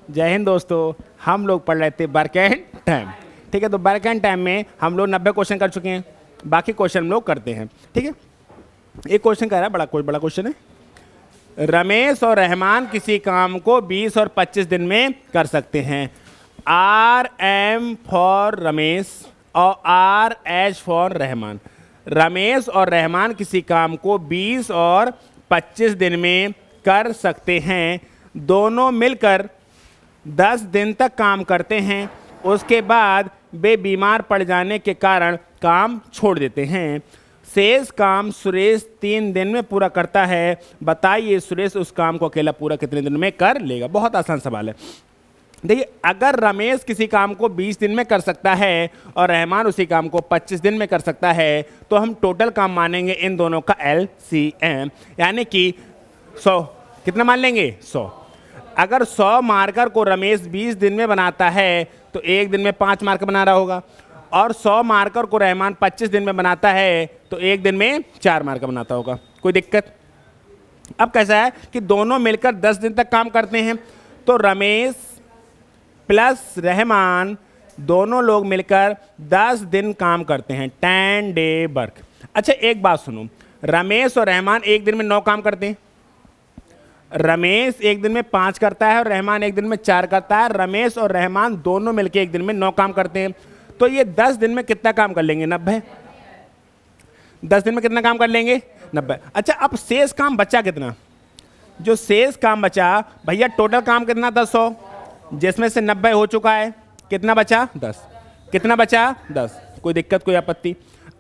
जय हिंद दोस्तों। हम लोग पढ़ रहे थे वर्क एंड टाइम। ठीक है, तो वर्क एंड टाइम में हम लोग 90 क्वेश्चन कर चुके हैं। बाकी क्वेश्चन हम लोग करते हैं। ठीक है, एक क्वेश्चन कह रहा है, बड़ा क्वेश्चन है। रमेश और रहमान किसी काम को 20 और 25 दिन में कर सकते हैं। आर एम फॉर रमेश और R H for Rahman. Ramesh और रहमान किसी काम को 20 और 25 दिन में कर सकते हैं। दोनों मिलकर 10 दिन तक काम करते हैं, उसके बाद वे बीमार पड़ जाने के कारण काम छोड़ देते हैं। शेष काम सुरेश 3 दिन में पूरा करता है। बताइए सुरेश उस काम को अकेला पूरा कितने दिन में कर लेगा। बहुत आसान सवाल है। देखिए, अगर रमेश किसी काम को 20 दिन में कर सकता है और रहमान उसी काम को 25 दिन में कर सकता है, तो हम टोटल काम मानेंगे इन दोनों का LCM, यानी कि 100। कितना मान लेंगे? 100। अगर 100 मार्कर को रमेश 20 दिन में बनाता है तो एक दिन में 5 मार्कर बना रहा होगा, और 100 मार्कर को रहमान 25 दिन में बनाता है तो एक दिन में 4 मार्कर बनाता होगा। कोई दिक्कत? अब कैसा है कि दोनों मिलकर 10 दिन तक काम करते हैं, तो रमेश प्लस रहमान दोनों लोग मिलकर 10 दिन काम करते हैं, 10 डे वर्क। अच्छा, एक बात सुनो, रमेश और रहमान एक दिन में 9 काम करते हैं। रमेश एक दिन में 5 करता है और रहमान एक दिन में 4 करता है। रमेश और रहमान दोनों मिलकर एक दिन में 9 काम करते हैं, तो ये 10 दिन में कितना काम कर लेंगे? 90। 10 दिन में कितना काम कर लेंगे? 90। अच्छा, अब शेष काम बचा कितना? जो शेष काम बचा भैया, टोटल काम कितना था? 100, जिसमें से 90 हो चुका है। कितना बचा? 10। कितना बचा? 10। कोई दिक्कत, कोई आपत्ति?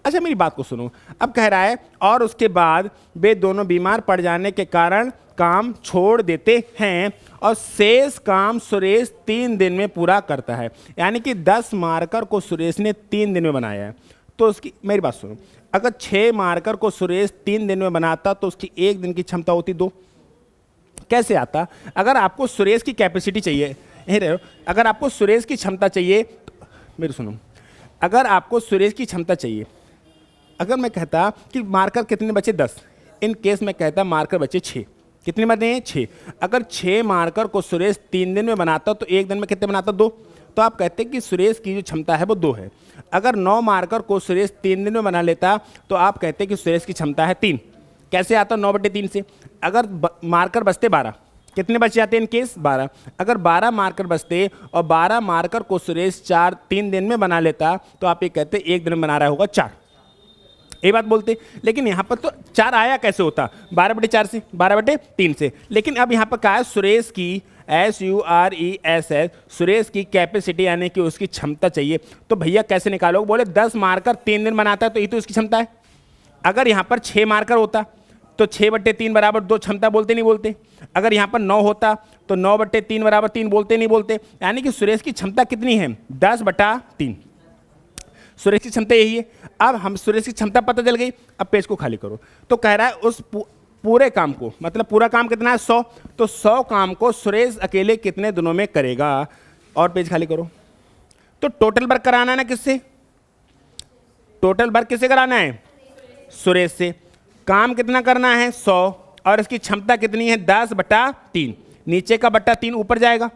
अच्छा, मेरी बात को सुनो। अब कह रहा है और उसके बाद वे दोनों बीमार पड़ जाने के कारण काम छोड़ देते हैं, और शेष काम सुरेश 3 दिन में पूरा करता है। यानी कि 10 मार्कर को सुरेश ने 3 दिन में बनाया है, तो उसकी, मेरी बात सुनो, अगर 6 मार्कर को सुरेश 3 दिन में बनाता तो उसकी एक दिन की क्षमता होती 2। कैसे आता? अगर आपको सुरेश की कैपेसिटी चाहिए, यहीं रहो, अगर आपको सुरेश की क्षमता चाहिए तो मेरी सुनो, अगर आपको सुरेश की क्षमता चाहिए, अगर मैं कहता कि मार्कर कितने बचे? 10। इन केस में कहता मार्कर बचे 6। कितने बने हैं? 6। अगर 6 मार्कर को सुरेश 3 दिन में बनाता तो एक दिन में कितने बनाता? 2। तो आप कहते हैं कि सुरेश की जो क्षमता है वो 2 है। अगर 9 मार्कर को सुरेश 3 दिन में बना लेता तो आप कहते हैं कि सुरेश की क्षमता है 3। कैसे आता? 9/3 से। अगर मार्कर बचते 12, कितने बच जाते हैं इन केस? 12। अगर 12 मार्कर बचते और 12 मार्कर को सुरेश 3 दिन में बना लेता तो आप ये कहते एक दिन में बना रहा होगा 4। ये बात बोलते, लेकिन यहाँ पर तो 4 आया कैसे होता? 12/4 से, 12/3 से। लेकिन अब यहाँ पर क्या है? सुरेश की SURESS, सुरेश की कैपेसिटी यानी कि उसकी क्षमता चाहिए। तो भैया कैसे निकालोगे? बोले 10 मार्कर 3 दिन बनाता है तो ये तो उसकी क्षमता है। अगर यहाँ पर 6 मार्कर होता तो 6/3 बराबर 2 क्षमता बोलते नहीं बोलते? अगर यहाँ पर 9 होता तो 9/3 बराबर 3 बोलते नहीं बोलते? यानी कि सुरेश की क्षमता कितनी है? 10/3। सुरेश की क्षमता यही है। अब हम सुरेश की क्षमता पता चल गई, अब पेज को खाली करो। तो कह रहा है उस पूरे काम को, मतलब पूरा काम कितना है? 100। तो 100 काम को सुरेश अकेले कितने दिनों में करेगा? और पेज खाली करो। तो टोटल वर्क कराना है ना किससे? टोटल वर्क किससे कराना है? सुरेश से। काम कितना करना है? 100, और इसकी क्षमता कितनी है? 10/3। नीचे का बट्टा 3 ऊपर जाएगा,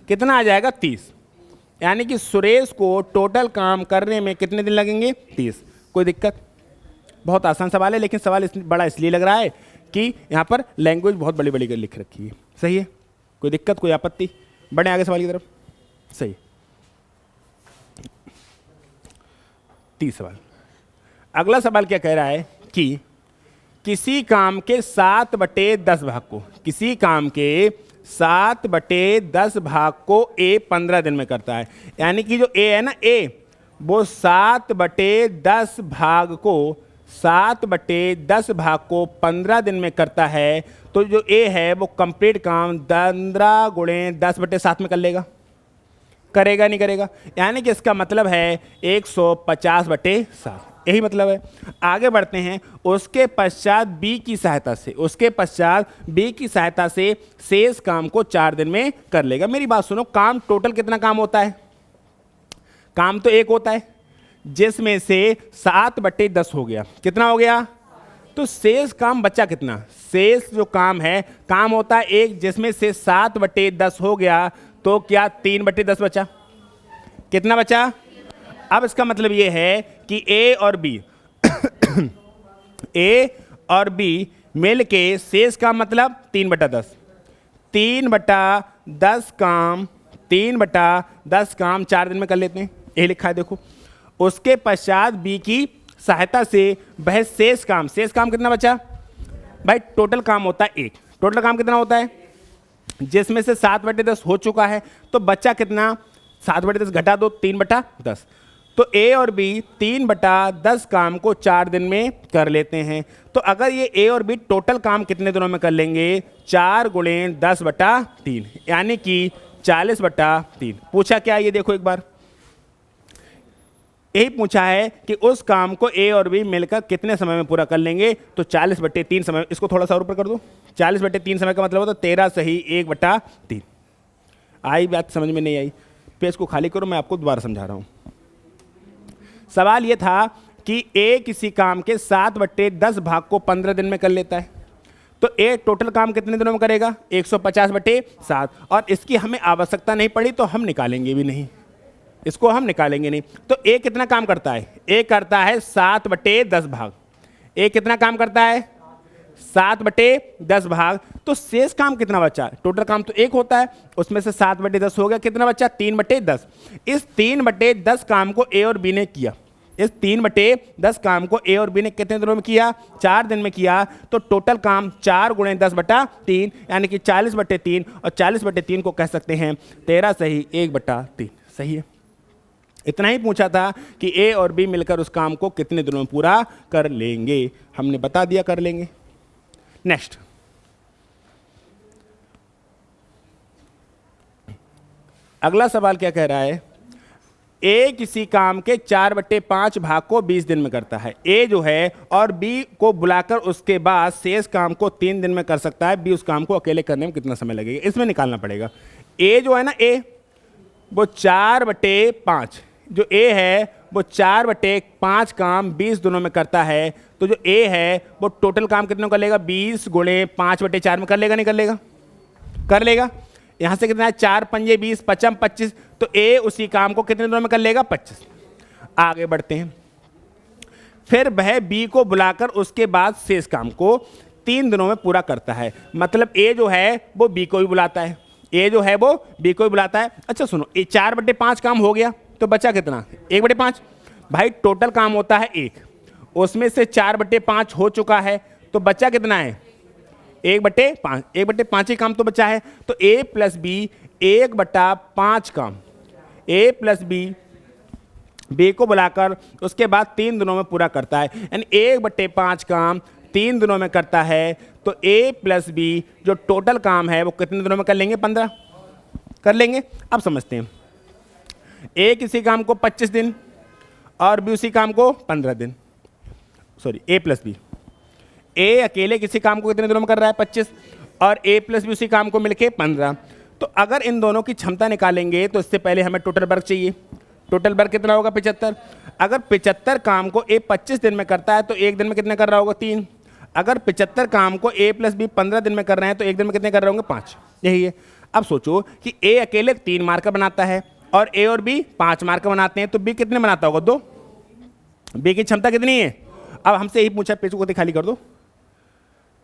कितना आ जाएगा? 30। यानी कि सुरेश को टोटल काम करने में कितने दिन लगेंगे? 30। कोई दिक्कत? बहुत आसान सवाल है, लेकिन सवाल बड़ा इसलिए लग रहा है कि यहाँ पर लैंग्वेज बहुत बड़ी बड़ी लिख रखी है। सही है? कोई दिक्कत, कोई आपत्ति? बढ़े आगे सवाल की तरफ। सही। 30 सवाल। अगला सवाल क्या कह रहा है कि किसी काम के 7/10 भाग को, किसी काम के 7/10 भाग को A 15 दिन में करता है। यानी कि जो A है ना, A, वो 7/10 भाग को 7/10 भाग को 15 दिन में करता है। तो जो A है वो कंप्लीट काम 15 × 10/7 में कर लेगा। करेगा नहीं करेगा? यानी कि इसका मतलब है 150/7। यही मतलब है। आगे बढ़ते हैं। उसके पश्चात B की सहायता से, उसके पश्चात B की सहायता से शेष काम को 4 दिन में कर लेगा। मेरी बात सुनो, काम टोटल कितना काम होता है? काम तो एक होता है, जिसमें से 7/10 हो गया। कितना हो गया? तो शेष काम बचा कितना? शेष जो काम है, काम होता है एक, जिसमें से 7/10 हो गया तो क्या 3/10 बचा? कितना बचा? अब इसका मतलब ये है कि ए और बी ए और बी मिल के शेष का मतलब 3/10, 3/10 काम, 3/10 काम 4 दिन में कर लेते हैं, ये लिखा है देखो। उसके पश्चात बी की सहायता से वह शेष काम कितना बचा भाई? टोटल काम होता है एक, टोटल काम कितना होता है? जिसमें से 7/10 हो चुका है, तो बच्चा कितना? 7/10 घटा दो 3/10। तो ए और बी 3/10 काम को 4 दिन में कर लेते हैं। तो अगर ये ए और बी टोटल काम कितने दिनों में कर लेंगे? 4 × 10/3, यानी कि 40/3। पूछा क्या ये देखो एक बार, यही पूछा है कि उस काम को ए और बी मिलकर कितने समय में पूरा कर लेंगे। तो 40/3 समय, इसको थोड़ा सा और ऊपर कर दो, 40/3 समय का मतलब होता है 13 सही 1/3। आई बात समझ में नहीं आई? पेज को खाली करो, मैं आपको दोबारा समझा रहा हूं। सवाल यह था कि ए किसी काम के 7/10 भाग को 15 दिन में कर लेता है, तो ए टोटल काम कितने दिनों में करेगा? 150/7। और इसकी हमें आवश्यकता नहीं पड़ी तो हम निकालेंगे भी नहीं, इसको हम निकालेंगे नहीं। तो ए कितना काम करता है? ए करता है 7/10 भाग। ए कितना काम करता है? 7/10 भाग। तो शेष काम कितना बचा? टोटल काम तो एक होता है, उसमें से 7/10 हो गया, कितना बचा? 3/10। इस 3/10 काम को ए और बी ने किया। इस 3/10 काम को ए और बी ने कितने दिनों में किया? 4 दिन में किया। तो टोटल काम 4 × 10/3, यानी कि 40/3, और 40/3 को कह सकते हैं 13 सही 1/3। सही है। इतना ही पूछा था कि ए और बी मिलकर उस काम को कितने दिनों में पूरा कर लेंगे। हमने बता दिया कर लेंगे। नेक्स्ट, अगला सवाल क्या कह रहा है? ए किसी काम के 4/5 भाग को 20 दिन में करता है। ए जो है और बी को बुलाकर उसके बाद शेष काम को 3 दिन में कर सकता है। बी उस काम को अकेले करने में कितना समय लगेगा? इसमें निकालना पड़ेगा। ए जो है ना, ए वो 4/5, जो ए है वो 4/5 काम 20 दिनों में करता है। तो जो ए है वो टोटल काम कितनों कर लेगा? 20 × 5/4 में कर लेगा, नहीं कर लेगा? कर लेगा। यहां से कितना है? 4 × 5 = 20, 5 × 25। तो ए उसी काम को कितने दिनों में कर लेगा? 25। आगे बढ़ते हैं। फिर वह बी को बुलाकर उसके बाद शेष काम को 3 दिनों में पूरा करता है। मतलब ए जो है वो बी को भी बुलाता है, ए जो है वो बी को भी बुलाता है। अच्छा सुनो, ये 4/5 काम हो गया, तो बचा कितना? 1/5। भाई टोटल काम होता है 1, उसमें से 4/5 हो चुका है, तो बचा कितना है? 1/5। 1/5 ही काम तो बचा है। तो ए प्लस बी 1/5 काम, ए प्लस बी बी को बुलाकर उसके बाद 3 दिनों में पूरा करता है, यानी 1/5 काम 3 दिनों में करता है। तो ए प्लस बी जो टोटल काम है वो कितने दिनों में कर लेंगे? 15 कर लेंगे। अब समझते हैं। ए किसी काम को 25 दिन और बी उसी काम को 15 दिन। सॉरी, ए प्लस बी, ए अकेले किसी काम को कितने दिनों में कर रहा है? 25, और ए प्लस बी उसी काम को मिलके 15। तो अगर इन दोनों की क्षमता निकालेंगे तो इससे पहले हमें टोटल वर्क चाहिए। टोटल वर्क कितना होगा? 75। अगर 75 काम को ए 25 दिन में करता है तो एक दिन में कितने कर रहा होगा? 3। अगर 75 काम को ए प्लस बी 15 दिन में कर रहे हैं तो एक दिन में कितने कर रहे होंगे? 5। यही है। अब सोचो कि ए अकेले 3 मार्कर बनाता है और ए और बी 5 मार्कर बनाते हैं, तो बी कितने बनाता होगा? 2। बी की क्षमता कितनी है? अब हमसे यही पूछा, पेज को खाली कर दो,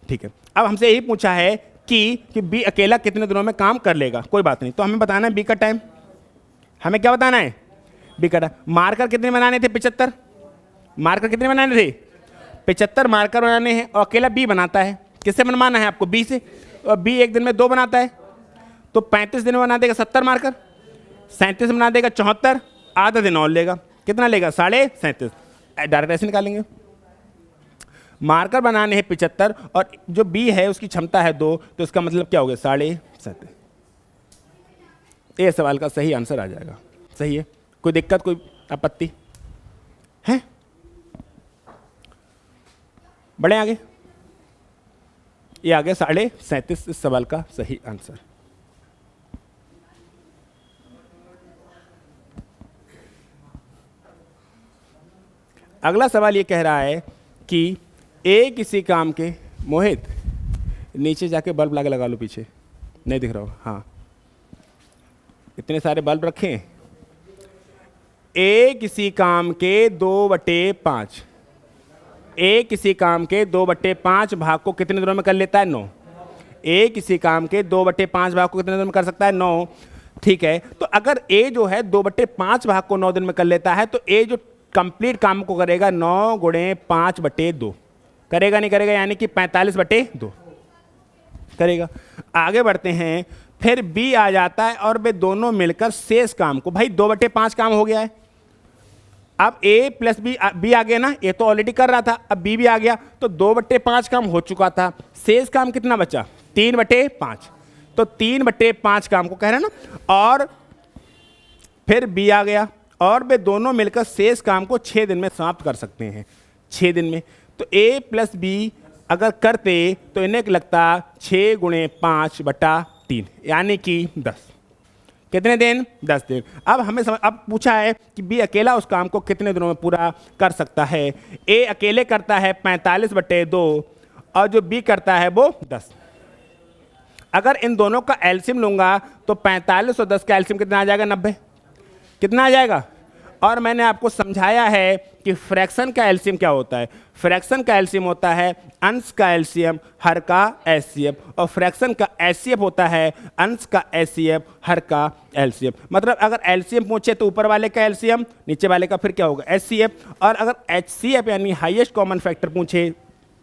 ठीक है। अब हमसे यही पूछा है कि बी अकेला कितने दिनों में काम कर लेगा। कोई बात नहीं, तो हमें बताना है बी का टाइम। हमें क्या बताना है? बी का टाइम। मार्कर कितने बनाने थे? 75 मार्कर कितने बनाने थे? 75 मार्कर बनाने हैं, और अकेला बी बनाता है। किससे बनवाना है आपको? बी से। और बी एक दिन में 2 बनाता है, तो 35 दिन में बना देगा 70 मार्कर, 37 बना देगा 74, आधा दिन और लेगा, कितना लेगा? 37.5। डायरेक्ट ऐसे निकालेंगे। मार्कर बनाने हैं 75 और जो बी है उसकी क्षमता है 2, तो इसका मतलब क्या हो गया? 37.5। ये सवाल का सही आंसर आ जाएगा। सही है। कोई दिक्कत, कोई आपत्ति है? बढ़े आगे। ये आगे 37.5 इस सवाल का सही आंसर। अगला सवाल ये कह रहा है कि ए किसी काम के, मोहित नीचे जाके बल्ब लाके लगा लो, पीछे नहीं दिख रहा हो। हाँ, इतने सारे बल्ब रखें। ए किसी काम के 2/5, ए किसी काम के 2/5 भाग को कितने दिनों में कर लेता है? 9। ए किसी काम के 2/5 भाग को कितने दिनों में कर सकता है? 9। ठीक है, तो अगर ए जो है 2/5 भाग को 9 दिन में कर लेता है, तो ए जो कंप्लीट काम को करेगा 9 × 5/2 करेगा, नहीं करेगा? यानी कि 45/2 करेगा। आगे बढ़ते हैं, फिर बी आ जाता है और वे दोनों मिलकर शेष काम को, भाई 2/5 काम हो गया है, अब ए प्लस बी आ गया ना, ए तो ऑलरेडी कर रहा था, अब बी भी आ गया, तो 2/5 काम हो चुका था, शेष काम कितना बचा? 3/5। तो 3/5 काम को कह रहे हैं ना, और फिर बी आ गया और वे दोनों मिलकर शेष काम को 6 दिन में समाप्त कर सकते हैं, 6 दिन में। तो ए प्लस बी अगर करते तो इन्हें लगता 6 × 5/3 यानी कि 10। कितने दिन? 10 दिन। अब हमें अब पूछा है कि बी अकेला उस काम को कितने दिनों में पूरा कर सकता है। ए अकेले करता है 45/2 और जो बी करता है वो 10। अगर इन दोनों का एलसीएम लूंगा तो 45 और 10 का एलसीएम कितना आ जाएगा? 90। कितना आ जाएगा? और मैंने आपको समझाया है कि फ्रैक्शन का एलसीएम क्या होता है। फ्रैक्शन का एलसीएम होता है अंश का एलसीएम हर का एचसीएफ, और फ्रैक्शन का एचसीएफ होता है अंश का एचसीएफ हर का एलसीएम। मतलब अगर एलसीएम पूछे तो ऊपर वाले का एलसीएम, नीचे वाले का फिर क्या होगा? एचसीएफ। और अगर एचसीएफ यानी हाईएस्ट कॉमन फैक्टर पूछे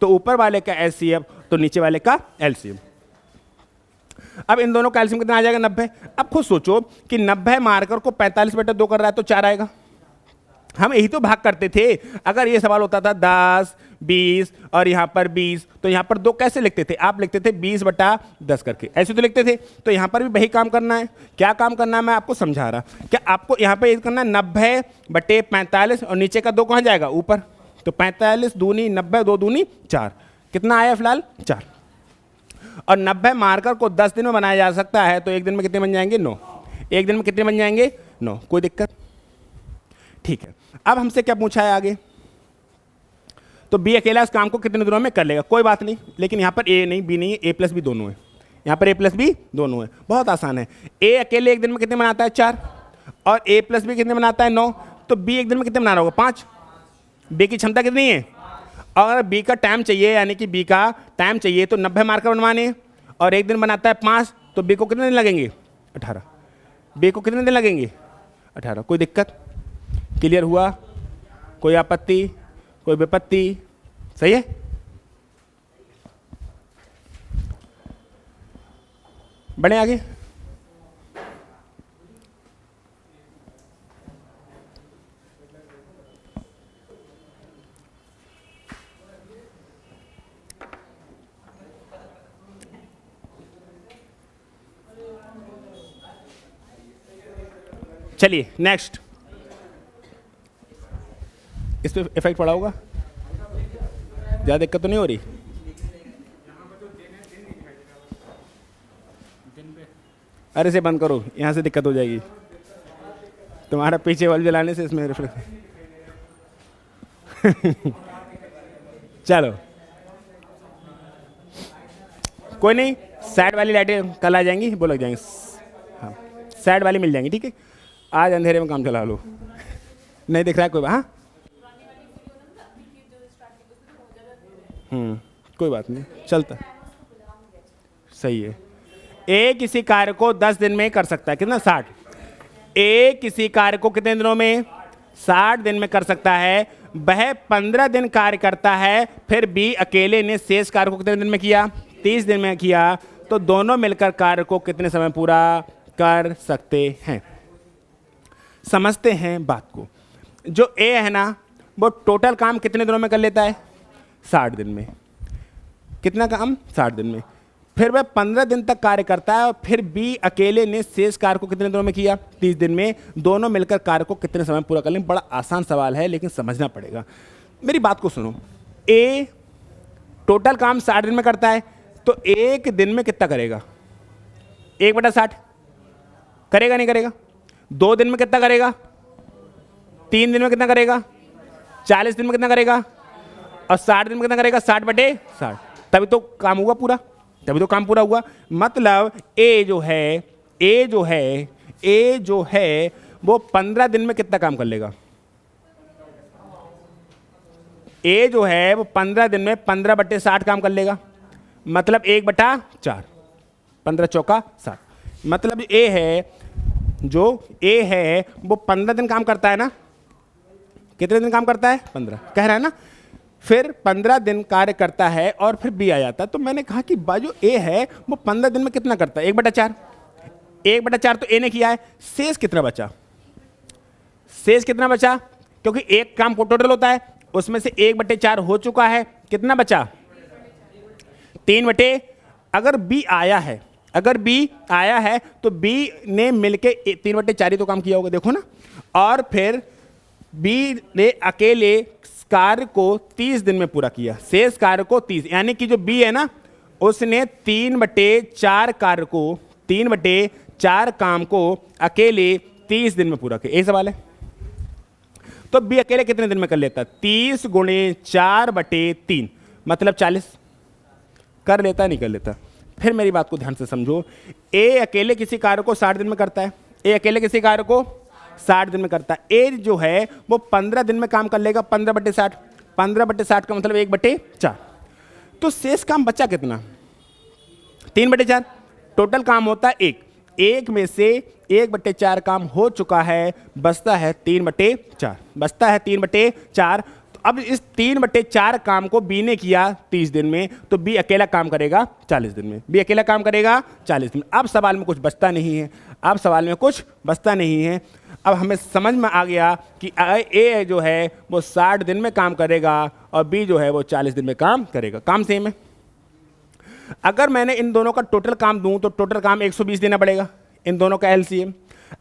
तो ऊपर वाले का एचसीएफ, तो नीचे वाले का एलसीएम। अब इन दोनों का एलसीएम कितना आ जाएगा? 90। अब खुद सोचो कि 90 मार्कर को 45/2 कर रहा है तो 4 आएगा। हम यही तो भाग करते थे। अगर ये सवाल होता था 10, 20 और यहाँ पर 20, तो यहाँ पर 2 कैसे लिखते थे? आप लिखते थे 20/10 करके, ऐसे तो लिखते थे। तो यहाँ पर भी वही काम करना है। क्या काम करना है मैं आपको समझा रहा। क्या आपको यहाँ पर ये करना है 90/45 और नीचे का 2 कहाँ जाएगा? ऊपर। तो 45 दूनी 90, 2 दूनी 4। कितना आया फिलहाल? 4। और 90 मार्कर को 10 दिन में बनाया जा सकता है, तो एक दिन में कितने बन जाएंगे? 9। एक दिन में कितने बन जाएंगे? 9। कोई दिक्कत? ठीक है। अब हमसे क्या पूछा है आगे? तो बी अकेला इस काम को कितने दिनों में कर लेगा? कोई बात नहीं, लेकिन यहाँ पर ए नहीं, बी नहीं है, ए प्लस बी दोनों है। यहाँ पर ए प्लस बी दोनों है, बहुत आसान है। ए अकेले एक दिन में कितने बनाता है? 4। और ए प्लस बी कितने बनाता है? 9। तो बी एक दिन में कितने बनाना होगा? 5। बी की क्षमता कितनी है? और बी का टाइम चाहिए, यानी कि बी का टाइम चाहिए तो 90 मार्कर बनवाने, और एक दिन बनाता है 5, तो बी को कितने दिन लगेंगे? 18। बी को कितने दिन लगेंगे? 18। कोई दिक्कत? क्लियर हुआ? कोई आपत्ति, कोई विपत्ति? सही है। बढ़े आगे। चलिए नेक्स्ट। इस पे इफेक्ट पड़ा होगा? ज़्यादा दिक्कत तो नहीं हो रही? अरे से बंद करो, यहाँ से दिक्कत हो जाएगी। तुम्हारा पीछे बल्ब जलाने से इसमें रिफ्लेक्ट। चलो कोई नहीं, साइड वाली लाइटें कल आ जाएंगी, वो लग जाएंगी। हाँ, साइड वाली मिल जाएंगी। ठीक है, आज अंधेरे में काम चला लो। नहीं दिख रहा है कोई? हाँ, कोई बात नहीं, चलता। सही है। ए किसी कार्य को 10 दिन में कर सकता है। कितना? 60। ए किसी कार्य को कितने दिनों में? 60 दिन में कर सकता है। वह 15 दिन कार्य करता है, फिर बी अकेले ने शेष कार्य को कितने दिन में किया? 30 दिन में किया। तो दोनों मिलकर कार्य को कितने समय पूरा कर सकते हैं? समझते हैं बात को। जो ए है ना, वो टोटल काम कितने दिनों में कर लेता है? 60 दिन में। कितना काम? 60 दिन में। फिर वह 15 दिन तक कार्य करता है, और फिर बी अकेले ने शेष कार्य को कितने दिनों में किया? 30 दिन में। दोनों मिलकर कार्य को कितने समय पूरा कर लें? बड़ा आसान सवाल है, लेकिन समझना पड़ेगा। मेरी बात को सुनो। ए टोटल काम 60 दिन में करता है, तो एक दिन में कितना करेगा? 1/60 करेगा, नहीं करेगा? 2 दिन में कितना करेगा? 3 दिन में कितना करेगा? 40 दिन में कितना करेगा? और 60 दिन में कितना करेगा? 60/60। तभी तो काम होगा पूरा। तभी तो काम पूरा हुआ। मतलब ए जो है वो 15 दिन में कितना काम कर लेगा? ए जो है वो 15 दिन में 15/60 काम कर लेगा, मतलब 1/4, 15 चौका 60। मतलब ए है वो 15 दिन काम करता है ना। कितने दिन काम करता है? 15 कह रहा है ना। फिर 15 दिन कार्य करता है और फिर बी आ जाता है। तो मैंने कहा कि जो ए है वो 15 दिन में कितना करता है? 1/4। 1/4 तो ए ने किया है। शेष कितना बचा? क्योंकि एक काम को टोटल होता है, उसमें से 1/4 हो चुका है। कितना बचा? 3 अगर बी आया है तो बी ने मिलके 3/4 ही तो काम किया होगा, देखो ना। और फिर बी ने अकेले कार्य को 30 दिन में पूरा किया, शेष कार्य को 30, यानी कि जो बी है ना उसने 3/4 कार्य को 3/4 काम को अकेले 30 दिन में पूरा किया। यही सवाल है। तो बी अकेले कितने दिन में कर लेता? 30 × 4/3 मतलब 40 कर लेता, नहीं कर लेता? फिर मेरी बात को ध्यान से समझो। ए अकेले किसी कार्य को 60 दिन में करता है। ए अकेले किसी कार्य को 60 दिन में करता है। ए जो है वो 15 दिन में काम कर लेगा 15/60। 15/60 का मतलब 1/4। तो शेष काम बचा कितना? 3/4। टोटल काम होता है 1 में से 1/4 काम हो चुका है, बचता है 3/4। तो अब इस 3/4 काम को बी ने किया 30 दिन में, तो बी अकेला काम करेगा 40 दिन में। अब सवाल में कुछ बचता नहीं है। अब हमें समझ में आ गया कि ए जो है वो 60 दिन में काम करेगा और बी जो है वो 40 दिन में काम करेगा। काम सेम है। अगर मैंने इन दोनों का टोटल काम दूं तो टोटल काम 120 देना पड़ेगा, इन दोनों का एलसीएम।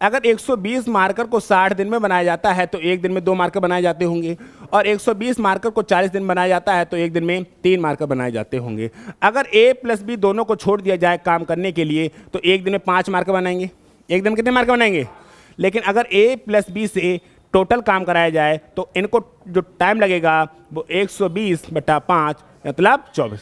अगर 120 मार्कर को 60 दिन में बनाया जाता है तो एक दिन में 2 मार्कर बनाए जाते होंगे, और 120 मार्कर को 40 दिन बनाया जाता है तो एक दिन में 3 मार्कर बनाए जाते होंगे। अगर ए प्लस बी दोनों को छोड़ दिया जाए काम करने के लिए तो एक दिन में 5 मार्कर बनाएंगे। एक दिन में कितने मार्कर बनाएंगे? लेकिन अगर ए प्लस बी से टोटल काम कराया जाए तो इनको जो टाइम लगेगा वो 120/5 मतलब 24।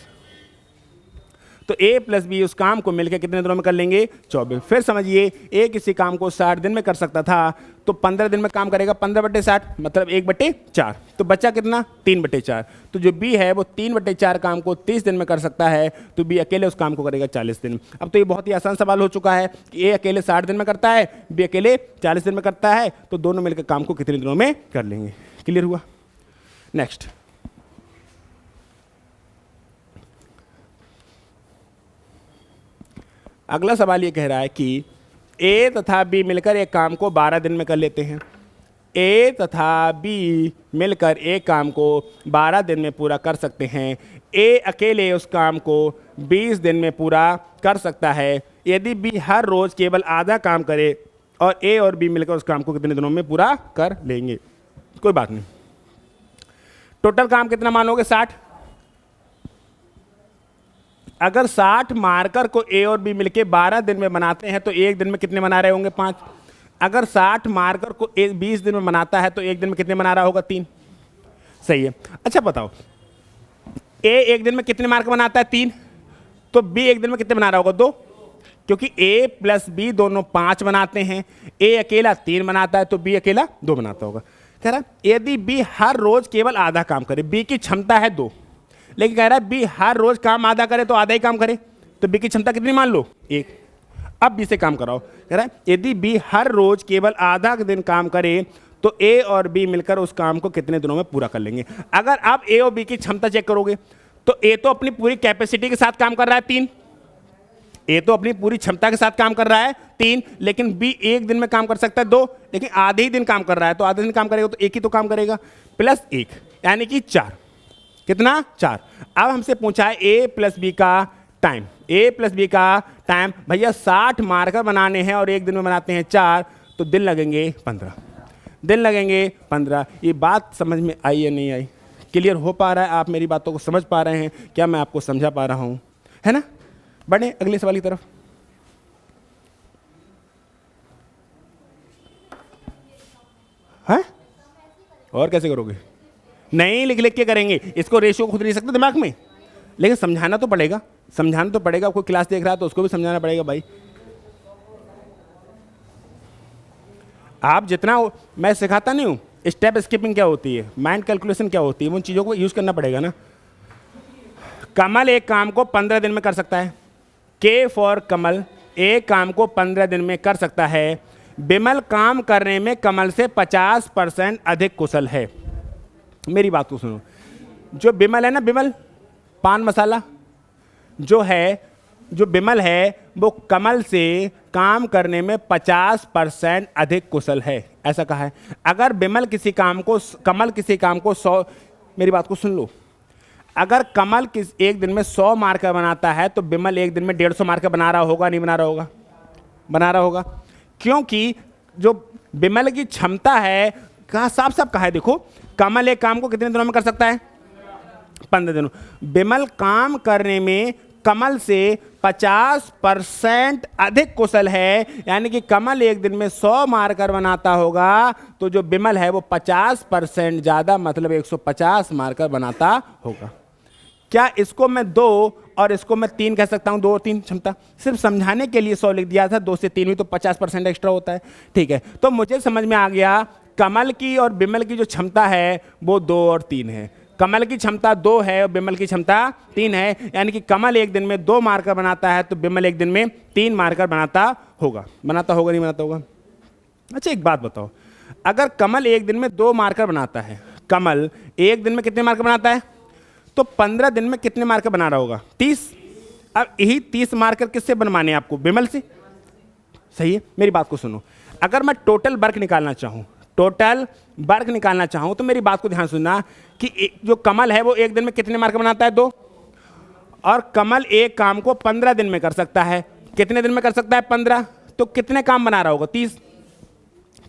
तो ए प्लस बी उस काम को मिलकर कितने दिनों में कर लेंगे? 24। फिर समझिए, ए किसी काम को 60 दिन में कर सकता था तो 15 दिन में काम करेगा 15/60 मतलब 1/4। तो बचा कितना? 3/4। तो जो बी है वो 3/4 काम को 30 दिन में कर सकता है, तो बी अकेले उस काम को करेगा 40 दिन। अब तो ये बहुत ही आसान सवाल हो चुका है कि ए अकेले 60 दिन में करता है, बी अकेले 40 दिन में करता है, तो दोनों मिलकर काम को कितने दिनों में कर लेंगे। क्लियर हुआ? नेक्स्ट, अगला सवाल ये कह रहा है कि ए तथा बी मिलकर एक काम को 12 दिन में कर लेते हैं। ए तथा बी मिलकर एक काम को 12 दिन में पूरा कर सकते हैं। ए अकेले उस काम को 20 दिन में पूरा कर सकता है। यदि बी हर रोज केवल आधा काम करे और ए और बी मिलकर उस काम को कितने दिनों में पूरा कर लेंगे? कोई बात नहीं। टोटल काम कितना मानोगे? 60। अगर 60 मार्कर को ए और बी मिलके 12 दिन में बनाते हैं तो एक दिन में कितने बना रहे होंगे? 5। अगर 60 मार्कर को ए 20 दिन में बनाता है तो एक दिन में कितने बना रहा होगा? 3। सही है। अच्छा बताओ, ए एक दिन में कितने मार्कर बनाता है? 3। तो बी एक दिन में कितने बना रहा होगा? 2, क्योंकि ए प्लस बी दोनों 5 बनाते हैं। ए अकेला 3 बनाता है तो बी अकेला 2 बनाता होगा। कह रहा यदि बी हर रोज केवल आधा काम करे, बी की क्षमता है 2, लेकिन कह रहा है बी हर रोज काम आधा करे तो आधा ही काम करे, तो बी की क्षमता कितनी मान लो? 1। अब बी से काम कराओ। कह रहा है यदि बी हर रोज केवल आधा दिन काम करे तो ए और बी मिलकर उस काम को कितने दिनों में पूरा कर लेंगे? अगर आप ए और बी की क्षमता चेक करोगे तो ए तो अपनी पूरी कैपेसिटी के साथ काम कर रहा है 3, ए तो अपनी पूरी क्षमता के साथ काम कर रहा है 3, लेकिन बी एक दिन में काम कर सकता है 2, लेकिन आधे ही दिन काम कर रहा है, तो आधे दिन काम करेगा तो एक ही तो काम करेगा, प्लस 1 यानी कि 4। कितना? 4। अब हमसे पूछा है ए प्लस बी का टाइम। ए प्लस बी का टाइम भैया 60 मार्कर बनाने हैं और एक दिन में बनाते हैं 4, तो दिन लगेंगे 15। दिन लगेंगे 15। ये बात समझ में आई या नहीं आई? क्लियर हो पा रहा है? आप मेरी बातों को समझ पा रहे हैं? क्या मैं आपको समझा पा रहा हूँ? है ना? बढ़े अगले सवाल की तरफ। है और कैसे करोगे? नहीं, लिख लिख के करेंगे इसको। रेशियो खुद नहीं सकते दिमाग में, लेकिन समझाना तो पड़ेगा। समझाना तो पड़ेगा, कोई क्लास देख रहा है तो उसको भी समझाना पड़ेगा भाई। आप जितना मैं सिखाता नहीं हूँ, स्टेप स्किपिंग क्या होती है, माइंड कैलकुलेशन क्या होती है, उन चीज़ों को यूज़ करना पड़ेगा ना। कमल एक काम को 15 दिन में कर सकता है। के फॉर कमल एक काम को 15 दिन में कर सकता है। बिमल काम करने में कमल से 50% अधिक कुशल है। मेरी बात को सुनो, जो बिमल है ना, बिमल पान मसाला जो है, जो बिमल है वो कमल से काम करने में 50% अधिक कुशल है, ऐसा कहा है। अगर बिमल किसी काम को, कमल किसी काम को 100, मेरी बात को सुन लो, अगर कमल एक दिन में 100 मार्कर बनाता है तो बिमल एक दिन में 150 मार्कर बना रहा होगा, नहीं बना रहा होगा? बना रहा होगा, क्योंकि जो बिमल की क्षमता है, कहा साफ साफ कहा है, देखो कमल एक काम को कितने दिनों में कर सकता है? 15 दिनों। बिमल काम करने में कमल से 50% अधिक कुशल है, यानी कि कमल एक दिन में 100 मार्कर बनाता होगा तो जो बिमल है वो 50% ज़्यादा, मतलब 150 मार्कर बनाता होगा। क्या इसको मैं 2 और इसको मैं 3 कह सकता हूँ? 2 और 3 क्षमता, सिर्फ समझाने के लिए 100 लिख दिया था, 2 से 3 भी तो 50% एक्स्ट्रा होता है, ठीक है। तो मुझे समझ में आ गया कमल की और बिमल की जो क्षमता है वो 2 और 3 है। कमल की क्षमता 2 है और बिमल की क्षमता 3 है, यानी कि कमल एक दिन में 2 मार्कर बनाता है तो बिमल एक दिन में 3 मार्कर बनाता होगा। बनाता होगा, नहीं बनाता होगा? अच्छा एक बात बताओ, अगर कमल एक दिन में 2 मार्कर बनाता है, कमल एक दिन में कितने मार्कर बनाता है? तो 15 दिन में कितने मार्कर बना रहा होगा? 30। अब यही 30 मार्कर किससे बनवाने हैं आपको? बिमल से। सही है, मेरी बात को सुनो, अगर मैं टोटल वर्क निकालना चाहूँ, टोटल वर्क निकालना चाहूँ तो मेरी बात को ध्यान सुनना कि जो कमल है वो एक दिन में कितने मार्कर बनाता है? 2। और कमल एक काम को 15 दिन में कर सकता है। कितने दिन में कर सकता है? 15। तो कितने काम बना रहा होगा? 30।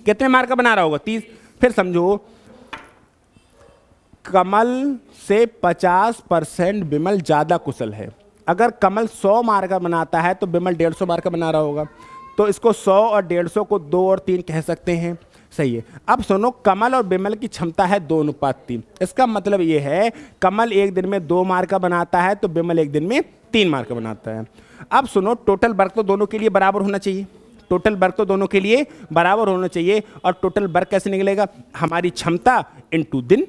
कितने मार्कर बना रहा होगा? 30। फिर समझो, कमल से 50% बिमल ज़्यादा कुशल है। अगर कमल 100 मार्कर बनाता है तो बिमल 150 मार्कर बना रहा होगा, तो इसको 100 और 150 को 2 और 3 कह सकते हैं। सही है। अब सुनो, कमल और बिमल की क्षमता है 2:3। इसका मतलब ये है कमल एक दिन में 2 मार्कर बनाता है तो बिमल एक दिन में 3 मार्कर बनाता है। अब सुनो, टोटल वर्क तो दोनों के लिए बराबर होना चाहिए। टोटल वर्क तो दोनों के लिए बराबर होना चाहिए। और टोटल वर्क कैसे निकलेगा? हमारी क्षमता इनटू दिन।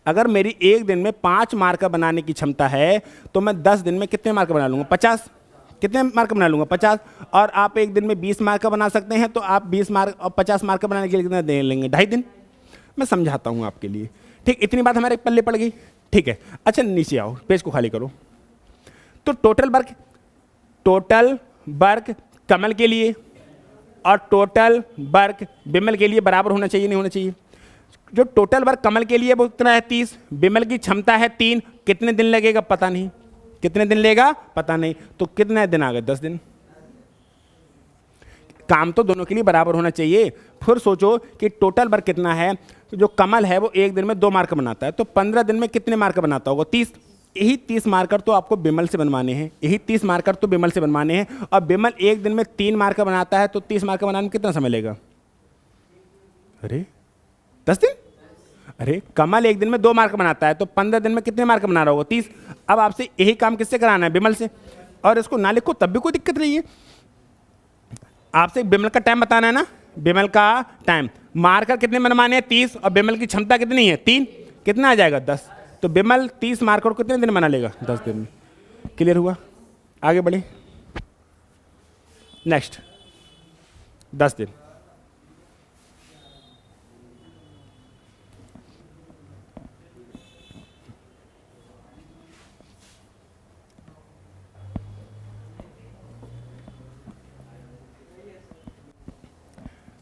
अगर मेरी एक दिन में 5 मार्कर बनाने की क्षमता है तो मैं 10 दिन में कितने मार्कर बना लूँगा? 50। कितने मार्कर बना लूँगा? 50। और आप एक दिन में 20 मार्कर बना सकते हैं, तो आप 20 मार्क और 50 मार्कर बनाने के लिए कितना दिन लेंगे? 2.5 दिन। मैं समझाता हूँ आपके लिए, ठीक। इतनी बात हमारे पल्ले पड़ गई, ठीक है। अच्छा नीचे आओ, पेज को खाली करो। तो टोटल वर्क कमल के लिए और टोटल वर्क बिमल के लिए बराबर होना चाहिए, नहीं होना चाहिए? जो टोटल वर्क कमल के लिए वो कितना है? 30। बिमल की क्षमता है 3। कितने दिन लगेगा? पता नहीं। कितने दिन लेगा? पता नहीं। तो कितने दिन आ गए? 10 दिन। काम तो दोनों के लिए बराबर होना चाहिए। फिर सोचो कि टोटल वर्क कितना है। तो जो कमल है वो एक दिन में 2 मार्कर बनाता है, तो 15 दिन में कितने मार्कर बनाता होगा? 30। यही 30 मार्कर तो आपको बिमल से बनवाने हैं, यही 30 मार्कर तो बिमल से बनवाने हैं। और बिमल एक दिन में 3 मार्कर बनाता है, तो 30 मार्कर बनाने में कितना समय लेगा? अरे 10 दिन। अरे कमल एक दिन में 2 मार्कर बनाता है, तो 15 दिन में कितने मार्कर बना रहा होगा? 30। अब आपसे यही काम किससे कराना है? बिमल से। और इसको ना लिखो तब भी कोई दिक्कत नहीं है। आपसे बिमल का टाइम बताना है ना, बिमल का टाइम। मार्कर कितने बनवाने हैं? 30। और बिमल की क्षमता कितनी है? 3। कितना आ जाएगा? 10। तो बिमल 30 मार्कर कितने दिन बना लेगा? 10 दिन में। क्लियर हुआ? आगे बढ़े। नेक्स्ट 10 दिन।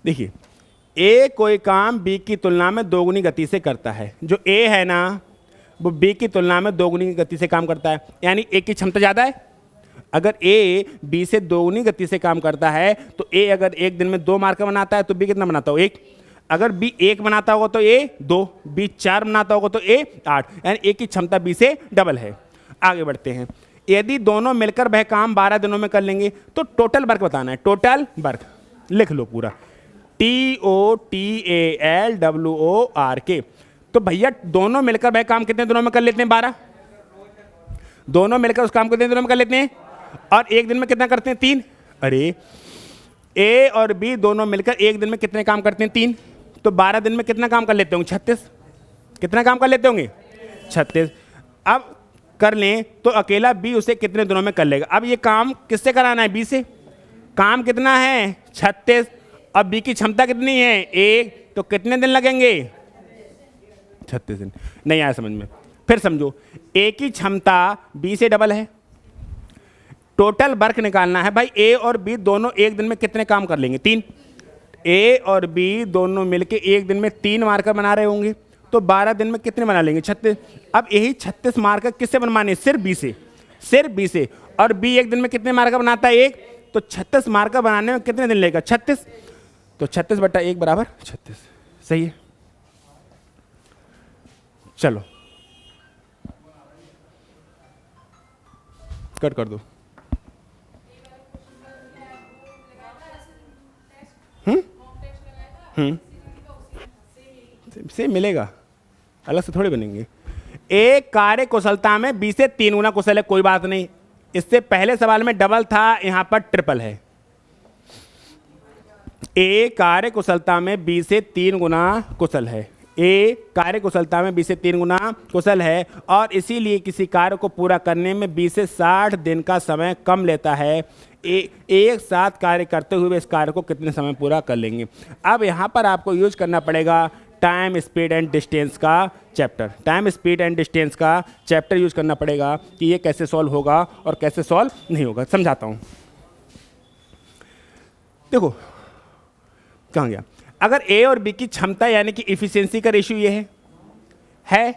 देखिए, ए कोई काम बी की तुलना में दोगुनी गति से करता है। जो ए है ना, वो बी की तुलना में दोगुनी गति से काम करता है, यानी ए की क्षमता ज़्यादा है। अगर ए बी से दोगुनी गति से काम करता है तो ए अगर एक दिन में 2 मार्कर बनाता है तो बी कितना बनाता हो? 1। अगर बी 1 बनाता होगा तो ए 2, बी 4 बनाता होगा तो ए 8, यानी ए की क्षमता बी से डबल है। आगे बढ़ते हैं। यदि दोनों मिलकर वह काम 12 दिनों में कर लेंगे तो टोटल वर्क बताना है। टोटल वर्क लिख लो पूरा, TOTALWORK। तो भैया दोनों मिलकर वह काम कितने दिनों में कर लेते हैं? 12। दोनों मिलकर उस काम को दिन में कर लेते हैं, और एक दिन में कितना करते हैं? 3। अरे ए और बी दोनों मिलकर एक दिन में कितने काम करते हैं? 3। तो 12 दिन में कितना काम कर लेते होंगे? 36। कितना काम कर लेते होंगे? 36। अब कर लें तो अकेला बी उसे कितने दिनों में कर लेगा? अब ये काम किससे कराना है? बी से। काम कितना है? 36। अब बी की क्षमता कितनी है? 1। तो कितने दिन लगेंगे? 36 दिन। नहीं आया समझ में? फिर समझो, ए की क्षमता बी से डबल है, टोटल वर्क निकालना है भाई। ए और बी दोनों एक दिन में कितने काम कर लेंगे? 3। ए और बी दोनों मिलके एक दिन में 3 मार्कर बना रहे होंगे, तो 12 दिन में कितने बना लेंगे? 36। अब यही 36 मार्कर किससे बनवाने? सिर्फ बी से, सिर्फ बी से। और बी एक दिन में कितने मार्कर बनाता है? 1। तो 36 मार्कर बनाने में कितने दिन लेगा? 36। तो 36/1 बराबर 36। सही है। चलो कट कर दो। से मिलेगा, अलग से थोड़े बनेंगे। एक कार्य कुशलता में बी से 3 गुना कुशल है, कोई बात नहीं। इससे पहले सवाल में डबल था, यहां पर ट्रिपल है। ए कार्य कुशलता में बी से 3 गुना कुशल है। ए कार्य कुशलता में बी से 3 गुना कुशल है, और इसीलिए किसी कार्य को पूरा करने में बी से 60 दिन का समय कम लेता है। एक साथ कार्य करते हुए इस कार्य को कितने समय पूरा कर लेंगे? अब यहाँ पर आपको यूज करना पड़ेगा टाइम, स्पीड एंड डिस्टेंस का chapter. Time, speed and distance का चैप्टर यूज करना पड़ेगा कि ये कैसे सॉल्व होगा और कैसे सॉल्व नहीं होगा। समझाता हूँ। देखो कहाँ गया। अगर ए और बी की क्षमता यानी कि इफिशियंसी का रेशियो ये है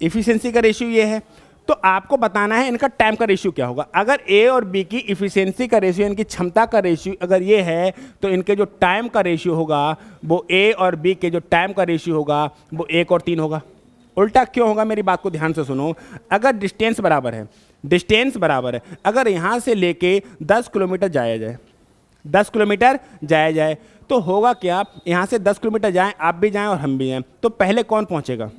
इफिशियंसी का रेशियो ये है, तो आपको बताना है इनका टाइम का रेशियो क्या होगा। अगर ए और बी की इफिशियंसी का रेशियो, इनकी क्षमता का रेशियो अगर ये है, तो इनके जो टाइम का रेशियो होगा वो ए और बी के जो टाइम का रेशियो होगा वो 1 और 3 होगा। उल्टा क्यों होगा? मेरी बात को ध्यान से सुनो। अगर डिस्टेंस बराबर है, डिस्टेंस बराबर है, अगर यहाँ से लेके 10 किलोमीटर जाया जाए, 10 किलोमीटर जाया जाए, तो होगा क्या? यहाँ से 10 किलोमीटर जाएं, आप भी जाएं और हम भी जाएं, तो पहले कौन पहुँचेगा?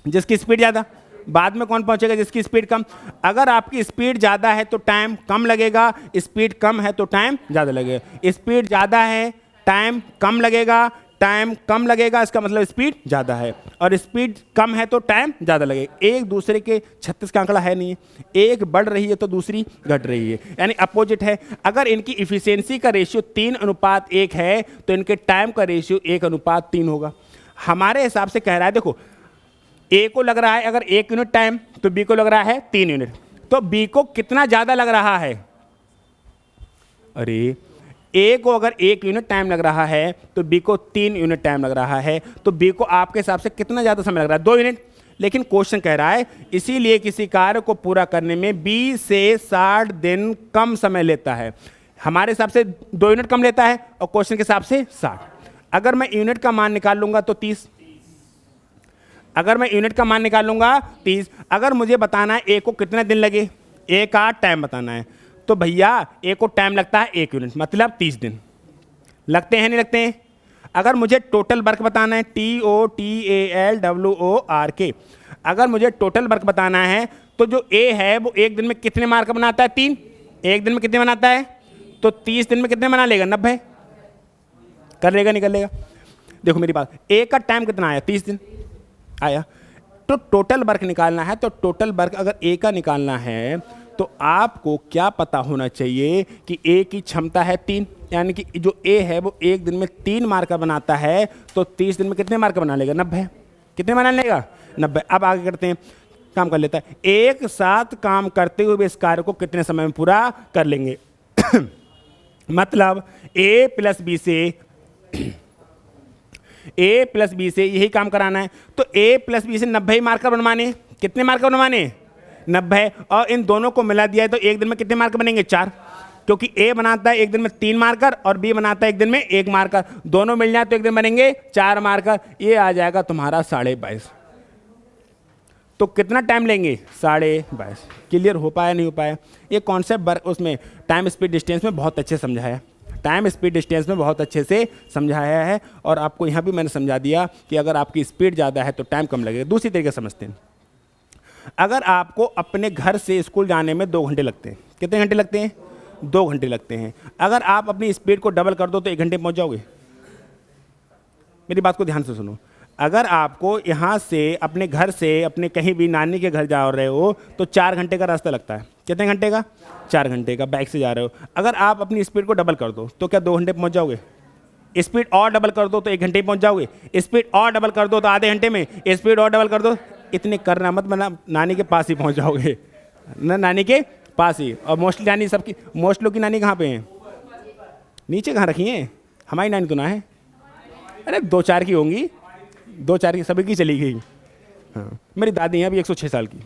जिसकी स्पीड ज़्यादा। बाद में कौन पहुँचेगा? जिसकी स्पीड कम। अगर आपकी स्पीड ज़्यादा है तो टाइम कम लगेगा, स्पीड कम है तो टाइम ज़्यादा लगेगा। स्पीड ज़्यादा है, टाइम कम लगेगा, टाइम कम लगेगा, इसका मतलब स्पीड ज़्यादा है, और स्पीड कम है तो टाइम ज़्यादा लगेगा। एक दूसरे के 36 का आंकड़ा है नहीं है, एक बढ़ रही है तो दूसरी घट रही है, यानी अपोजिट है। अगर इनकी इफिशियंसी का रेशियो 3:1 है तो इनके टाइम का रेशियो 1:3 होगा। हमारे हिसाब से कह रहा है, देखो ए को लग रहा है अगर 1 यूनिट टाइम, तो बी को लग रहा है 3 यूनिट। तो बी को कितना ज़्यादा लग रहा है? अरे ए को अगर 1 यूनिट टाइम लग रहा है तो बी को 3 यूनिट टाइम लग रहा है, तो बी को आपके हिसाब से कितना ज़्यादा समय लग रहा है? 2 यूनिट। लेकिन क्वेश्चन कह रहा है इसीलिए किसी कार्य को पूरा करने में 20 से 60 दिन कम समय लेता है। हमारे हिसाब से 2 यूनिट कम लेता है और क्वेश्चन के हिसाब से 60। अगर मैं यूनिट का मान निकाल लूंगा तो 30। अगर मैं यूनिट का मान निकाल लूंगा 30। अगर मुझे बताना है ए को कितने दिन लगे, ए का टाइम बताना है, तो भैया ए को टाइम लगता है 1 यूनिट, मतलब 30 दिन लगते हैं, नहीं लगते हैं? अगर मुझे टोटल वर्क बताना है, TOTALWORK, अगर मुझे टोटल वर्क बताना है तो जो ए है वो एक दिन में कितने मार्क बनाता है? 3। एक दिन में कितने बनाता है? तो 30 दिन में कितने बना लेगा? 90। कर लेगा, नहीं कर लेगा? देखो मेरी बात, ए का टाइम कितना आया? 30 दिन आया। तो टोटल वर्क निकालना है, तो टोटल वर्क अगर ए का निकालना है तो आपको क्या पता होना चाहिए कि ए की क्षमता है 3, यानी कि जो ए है वो एक दिन में 3 मार्कर बनाता है, तो 30 दिन में कितने मार्कर बना लेगा? 90। कितने बना लेगा? 90। अब आगे करते हैं, काम कर लेता है। एक साथ काम करते हुए इस कार्य को कितने समय में पूरा कर लेंगे? मतलब ए प्लस बी से यही काम कराना है, तो ए प्लस बी से 90 मार्कर बनवाने। कितने मार्कर बनवाने? 90। और इन दोनों को मिला दिया है तो एक दिन में कितने मार्कर बनेंगे? 4, क्योंकि ए बनाता है एक दिन में 3 मार्कर और बी बनाता है एक दिन में 1 मार्कर, दोनों मिल जाए तो एक दिन बनेंगे 4 मार्कर। ये आ जाएगा तुम्हारा 22.5। तो कितना टाइम लेंगे? 22.5। क्लियर हो पाया, नहीं हो पाया? ये कॉन्सेप्ट उसमें टाइम स्पीड डिस्टेंस में बहुत अच्छे समझाया, टाइम स्पीड डिस्टेंस में बहुत अच्छे से समझाया है, और आपको यहाँ भी मैंने समझा दिया कि अगर आपकी स्पीड ज़्यादा है तो टाइम कम लगेगा। दूसरी तरीके से समझते हैं, अगर आपको अपने घर से स्कूल जाने में 2 घंटे लगते हैं, कितने घंटे लगते हैं? 2 घंटे लगते हैं। अगर आप अपनी स्पीड को डबल कर दो तो 1 घंटे में पहुंच जाओगे। मेरी बात को ध्यान से सुनो। अगर आपको यहाँ से अपने घर से अपने कहीं भी नानी के घर जा रहे हो तो 4 घंटे का रास्ता लगता है। कितने घंटे का? 4 घंटे का बाइक से जा रहे हो। अगर आप अपनी स्पीड को डबल कर दो तो क्या 2 घंटे पहुँच जाओगे? स्पीड और डबल कर दो तो 1 घंटे में पहुँच जाओगे। स्पीड और डबल कर दो तो आधे घंटे में। स्पीड और डबल कर दो, इतने करना मत, वरना नानी के पास ही पहुँच जाओगे ना, नानी के पास ही। और मोस्टली नानी सबकी, मोस्ट लोग की नानी कहाँ पे हैं? नीचे कहाँ रखी हैं? हमारी नानी तो ना है। अरे 2-4 की होंगी, 2-4 की सभी की चली गई। हाँ, मेरी दादी हैं अभी 106 साल की,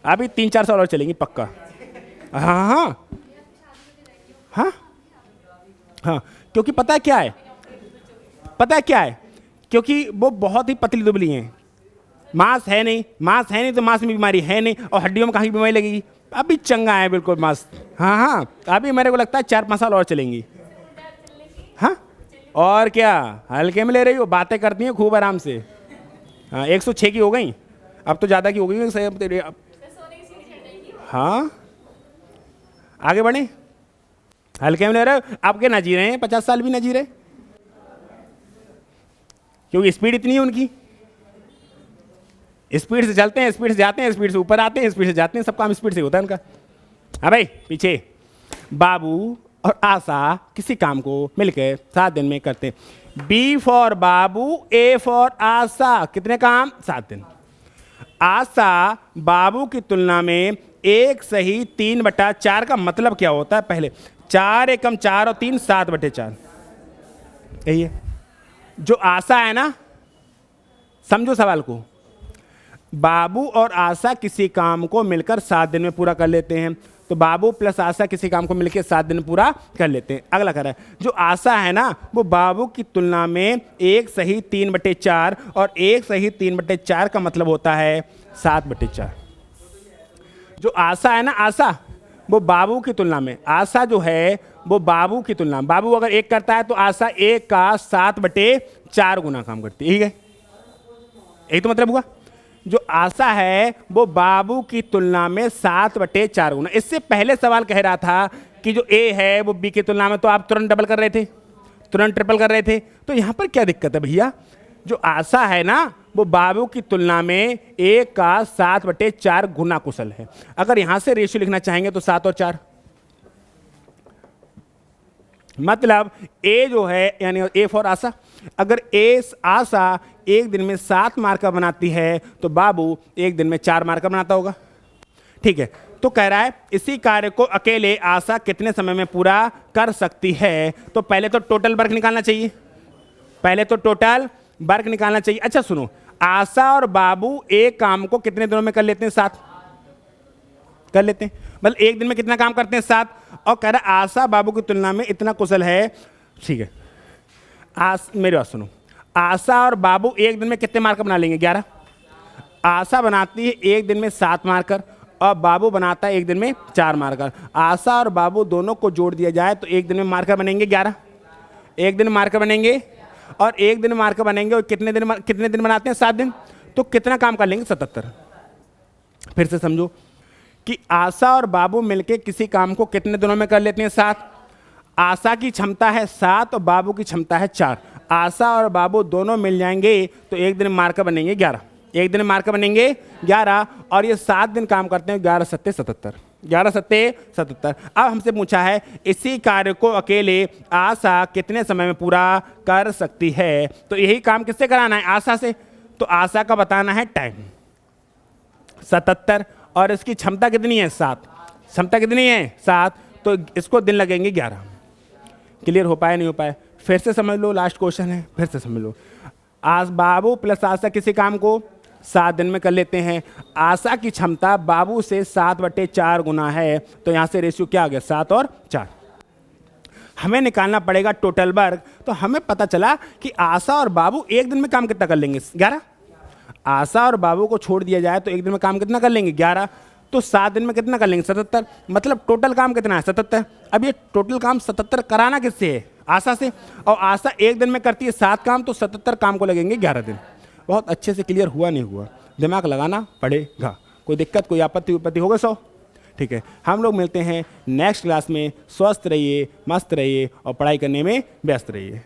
अभी 3-4 साल और चलेंगी पक्का। हाँ हाँ हाँ हाँ, क्योंकि पता है क्या है? पता है क्या है? क्योंकि वो बहुत ही पतली दुबली हैं, मांस है नहीं, मांस है नहीं तो मांस में बीमारी है नहीं, और हड्डियों में कहाँ की बीमारी लगेगी? अभी चंगा है बिल्कुल मस्त। हाँ हाँ, अभी मेरे को लगता है 4-5 साल और चलेंगी। हाँ, और क्या हल्के में ले रही हो? बातें करती हैं खूब आराम से। हाँ, 106 की हो गई, अब तो ज़्यादा की हो गई सही। हाँ, आगे बढ़े। हल्के में ले रहे हो, आपके ना जी रहे हैं, 50 साल भी ना जी रहे, क्योंकि स्पीड इतनी है उनकी। स्पीड से चलते हैं, स्पीड से जाते हैं, स्पीड से ऊपर आते हैं, स्पीड से जाते हैं, सब काम स्पीड से होता है उनका। हाँ भाई, पीछे। बाबू और आशा किसी काम को मिलकर 7 दिन में करते हैं। B for Babu, A for Asha, कितने काम? 7 दिन। आशा बाबू की तुलना में 1 सही 3/4 का मतलब क्या होता है? पहले 4 एकम 4 और 3 7/4, यही है। जो आशा है ना, समझो सवाल को, बाबू और आशा किसी काम को मिलकर 7 दिन में पूरा कर लेते हैं, तो बाबू प्लस आशा किसी काम को मिलकर 7 दिन में पूरा कर लेते हैं। अगला कह रहा है, जो आशा है ना वो बाबू की तुलना में 1 सही 3/4, और 1 सही 3/4 का मतलब होता है 7/4। जो आशा है ना, आशा वो बाबू की तुलना में, आशा जो है वो बाबू की तुलना में, बाबू अगर 1 करता है तो आशा 1 का 7/4 गुना काम करती है। ठीक है, यही तो मतलब हुआ। जो आशा है वो बाबू की तुलना में 7/4 गुना। इससे पहले सवाल कह रहा था कि जो ए है वो बी की तुलना में, तो आप तुरंत डबल कर रहे थे, तुरंत ट्रिपल कर रहे थे। तो यहाँ पर क्या दिक्कत है भैया? जो आशा है ना वो बाबू की तुलना में 1 का 7/4 गुना कुशल है। अगर यहाँ से रेशियो लिखना चाहेंगे तो 7 और 4, मतलब ए जो है यानी ए फॉर आशा, अगर ए आशा 1 दिन में 7 मार्कर बनाती है तो बाबू 1 दिन में 4 मार्कर बनाता होगा। ठीक है, तो कह रहा है इसी कार्य को अकेले आशा कितने समय में पूरा कर सकती है? तो पहले तो टोटल वर्क निकालना चाहिए, पहले तो टोटल वर्क निकालना चाहिए। अच्छा सुनो, आशा और बाबू एक काम को कितने दिनों में कर लेते हैं? 7 कर लेते हैं, मतलब 1 दिन में कितना काम करते हैं? 7। और कह रहा है आशा बाबू की तुलना में इतना कुशल है। ठीक है, मेरी बात सुनो, आशा और बाबू 1 दिन में कितने मार्कर बना लेंगे? 11। आशा बनाती है 1 दिन में 7 मार्कर और बाबू बनाता है 1 दिन में 4 मार्कर। आशा और बाबू दोनों को जोड़ दिया जाए तो 1 दिन में मार्कर बनेंगे 11, 1 दिन मार्कर बनेंगे, और 1 दिन मार्कर बनेंगे, और कितने दिन बनाते हैं? 7 दिन। तो कितना काम कर लेंगे? 77। फिर से समझो कि आशा और बाबू मिलके किसी काम को कितने दिनों में कर लेते हैं? 7। आशा की क्षमता है 7 और बाबू की क्षमता है 4। आशा और बाबू दोनों मिल जाएंगे तो 1 दिन मार्कर बनेंगे 11, 1 दिन मार्कर बनेंगे 11, और ये 7 दिन काम करते हैं। 11 सत्ते 77, 11 सत्ते 77। अब हमसे पूछा है इसी कार्य को अकेले आशा कितने समय में पूरा कर सकती है? तो यही काम किससे कराना है? आशा से। तो आशा का बताना है टाइम 77, और इसकी क्षमता कितनी है? 7। क्षमता कितनी है? 7, तो इसको दिन लगेंगे 11। क्लियर हो पाए? नहीं हो पाए? फिर से समझ लो, लास्ट क्वेश्चन है, फिर से समझ लो। बाबू प्लस आशा किसी काम को 7 दिन में कर लेते हैं। आशा की क्षमता बाबू से 7/4 गुना है, तो यहाँ से रेशियो क्या आ गया? 7 और 4। हमें निकालना पड़ेगा टोटल वर्क। तो हमें पता चला कि आशा और बाबू 1 दिन में काम कितना कर लेंगे? 11। आशा और बाबू को छोड़ दिया जाए तो 1 दिन में काम कितना कर लेंगे? 11। तो 7 दिन में कितना कर लेंगे? 77। मतलब टोटल काम कितना है? 77। अब ये टोटल काम 77 कराना किससे है? आशा से। और आशा 1 दिन में करती है 7 काम, तो 77 काम को लगेंगे 11 दिन। बहुत अच्छे से क्लियर हुआ नहीं हुआ? दिमाग लगाना पड़ेगा। कोई दिक्कत, कोई आपत्ति उपत्ति होगा सो? ठीक है, हम लोग मिलते हैं नेक्स्ट क्लास में। स्वस्थ रहिए, मस्त रहिए और पढ़ाई करने में व्यस्त रहिए।